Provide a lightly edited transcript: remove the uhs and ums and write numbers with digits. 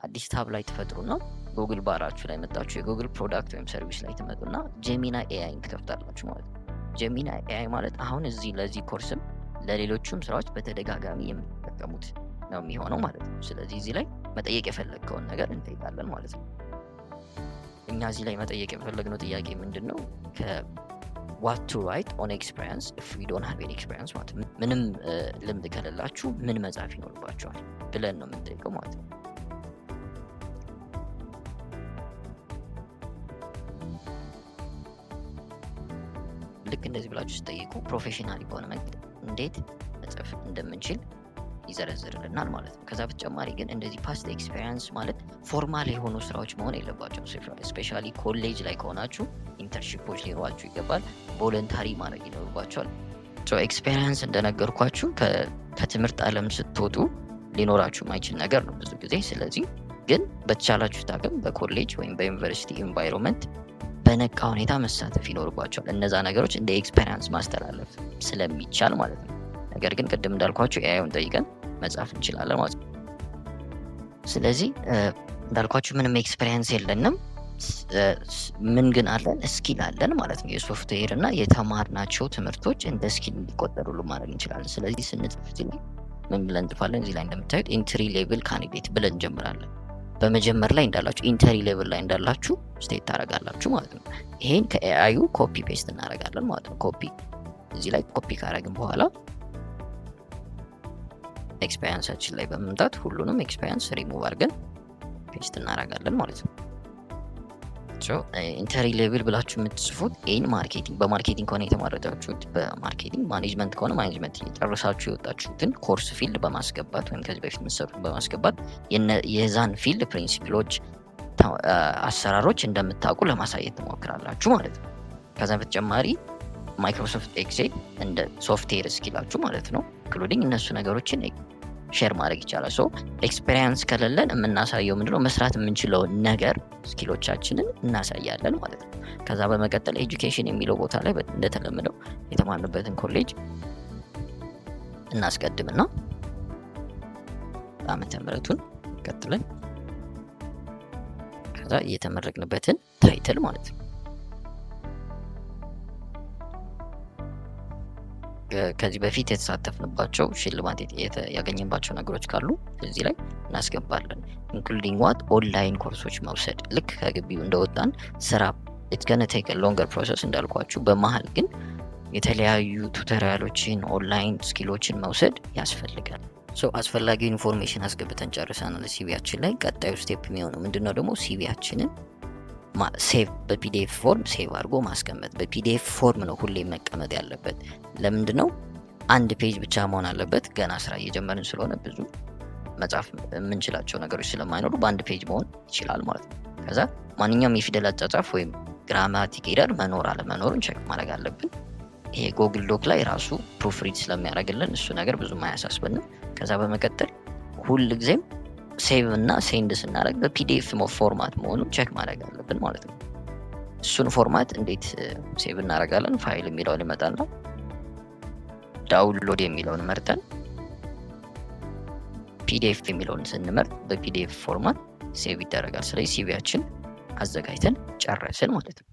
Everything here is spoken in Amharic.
አዲስ ታብ ላይ ትፈጥሩና ጉግል ባራችሁ ላይ መጣችሁ የጉግል ፕሮዳክት ወይም ሰርቪስ ላይ ትመጡና ጄሚናይ ኤአይን ትከፍታላችሁ ማለት ነው። ጄሚናይ ኤአይ ማለት አሁን ለዚህ ኮርስም ለሌሎቹም ስራዎች በተደጋጋሚ የምትጠቀሙት ነው የሚሆነው ማለት ነው። ስለዚህ እዚህ ላይ መጠየቅ የፈለግከውን ነገር እንጠይቃለን ማለት ነው። እኛ እዚህ ላይ መጠየቅ የፈለግነው ጥያቄ ምንድን ነው? what to write on experience if we don't have any experience ማለት ነው። ምንም ልምድ ከሌላችሁ ምን መጻፍ ይኖርባችኋል ብለን ነው የምንጠይቀው ማለት ነው። ልክ እንደዚህ ብላችሁ ስጠይቁ ፕሮፌሽናል በሆነ መንገድ እንዴት መጻፍ እንደምንችል ይዘረዝርልናል ማለት ነው። ከዛ በተጨማሪ ግን እንደዚህ ፓስት ኤክስፔሪንስ ማለት ፎርማል የሆኑ ስራዎች መሆን የለባቸውም። ስፔሻሊ ኮሌጅ ላይ ከሆናችሁ ኢንተርንሺፖች ሊኖራችሁ ይገባል። ቮለንታሪ ማድረግ ይኖርባቸዋል። ኤክስፔሪንስ እንደነገርኳችሁ ከትምህርት ዓለም ስትወጡ ሊኖራችሁ ማይችል ነገር ነው ብዙ ጊዜ። ስለዚህ ግን በተቻላችሁት አቅም በኮሌጅ ወይም በዩኒቨርሲቲ ኤንቫይሮንመንት በነቃ ሁኔታ መሳተፍ ይኖርባቸዋል። እነዛ ነገሮች እንደ ኤክስፔሪንስ ማስተላለፍ ስለሚቻል ማለት ነው። ነገር ግን ቅድም እንዳልኳችሁ ኤአይን ጠይቀን መጻፍ እንችላለን ማለት ነው። ስለዚህ እንዳልኳችሁ ምንም ኤክስፔሪንስ የለንም፣ ምን ግን አለን? ስኪል አለን ማለት ነው። የሶፍትዌር እና የተማርናቸው ትምህርቶች እንደ ስኪል እንዲቆጠሩሉ ማድረግ እንችላለን። ስለዚህ ስንጽፍ እዚህ ላይ ምን ብለን እንጽፋለን? እዚህ ላይ እንደምታዩት ኢንትሪ ሌቭል ካንዲዴት ብለን እንጀምራለን። በመጀመር ላይ እንዳላችሁ ኢንተሪ ሌቭል ላይ እንዳላችሁ ስቴት ታደርጋላችሁ ማለት ነው። ይሄን ከኤአዩ ኮፒ ፔስት እናደርጋለን ማለት ነው። ኮፒ እዚህ ላይ ኮፒ ካደረግን በኋላ ኤክስፔሪንሳችን ላይ በመምጣት ሁሉንም ኤክስፔሪንስ ሪሙቭ አድርገን ፔስት እናደርጋለን ማለት ነው። ኢንተሪ ሌቭል ብላችሁ የምትጽፉት ይህን ማርኬቲንግ በማርኬቲንግ ከሆነ የተማረጣችሁት በማርኬቲንግ፣ ማኔጅመንት ከሆነ ማኔጅመንት እየጨረሳችሁ የወጣችሁትን ኮርስ ፊልድ በማስገባት ወይም ከዚህ በፊት የምትሰሩት በማስገባት የዛን ፊልድ ፕሪንሲፕሎች፣ አሰራሮች እንደምታውቁ ለማሳየት ትሞክራላችሁ ማለት ነው። ከዛ በተጨማሪ ማይክሮሶፍት ኤክሴል እንደ ሶፍትዌር ስኪላችሁ ማለት ነው ኢንክሉዲንግ እነሱ ነገሮችን ሼር ማድረግ ይቻላል። ኤክስፔሪንስ ከሌለን የምናሳየው ምንድነው? መስራት የምንችለውን ነገር ስኪሎቻችንን እናሳያለን ማለት ነው። ከዛ በመቀጠል ኤጁኬሽን የሚለው ቦታ ላይ እንደተለመደው የተማርንበትን ኮሌጅ እናስቀድምና ዓመተ ምሕረቱን ቀጥለን ከዛ እየተመረቅንበትን ታይትል ማለት ነው። ከዚህ በፊት የተሳተፍንባቸው ሽልማት ያገኘንባቸው ነገሮች ካሉ እዚህ ላይ እናስገባለን። ኢንክሉዲንግ ዋት ኦንላይን ኮርሶች መውሰድ ልክ ከግቢው እንደወጣን ስራ ኢትስ ገና ቴክ ሎንገር ፕሮሰስ እንዳልኳችሁ፣ በመሀል ግን የተለያዩ ቱቶሪያሎችን ኦንላይን ስኪሎችን መውሰድ ያስፈልጋል። አስፈላጊው ኢንፎርሜሽን አስገብተን ጨርሰናል ሲቪያችን ላይ። ቀጣዩ ስቴፕ የሚሆነው ምንድነው ደግሞ ሲቪያችንን ሴቭ በፒዲኤፍ ፎርም ሴቭ አድርጎ ማስቀመጥ። በፒዲኤፍ ፎርም ነው ሁሌ መቀመጥ ያለበት። ለምንድነው? አንድ ፔጅ ብቻ መሆን አለበት። ገና ስራ እየጀመርን ስለሆነ ብዙ መጻፍ የምንችላቸው ነገሮች ስለማይኖሩ በአንድ ፔጅ መሆን ይችላል ማለት ነው። ከዛ ማንኛውም የፊደል አጻጻፍ ወይም ግራማቲክ ኤረር መኖር አለመኖሩን ቼክ ማድረግ አለብን። ይሄ ጎግል ዶክ ላይ ራሱ ፕሩፍ ሪድ ስለሚያደርግልን እሱ ነገር ብዙም አያሳስብንም። ከዛ በመቀጠል ሁል ጊዜም ሴቭ እና ሴንድ ስናደርግ በፒዲኤፍ ፎርማት መሆኑን ቼክ ማድረግ አለብን ማለት ነው። እሱን ፎርማት እንዴት ሴቭ እናደርጋለን? ፋይል የሚለውን ይመጣና ዳውንሎድ የሚለውን መርጠን ፒዲኤፍ የሚለውን ስንመርጥ በፒዲኤፍ ፎርማት ሴቭ ይደረጋል። ስለዚህ ሲቪያችን አዘጋጅተን ጨረስን ማለት ነው።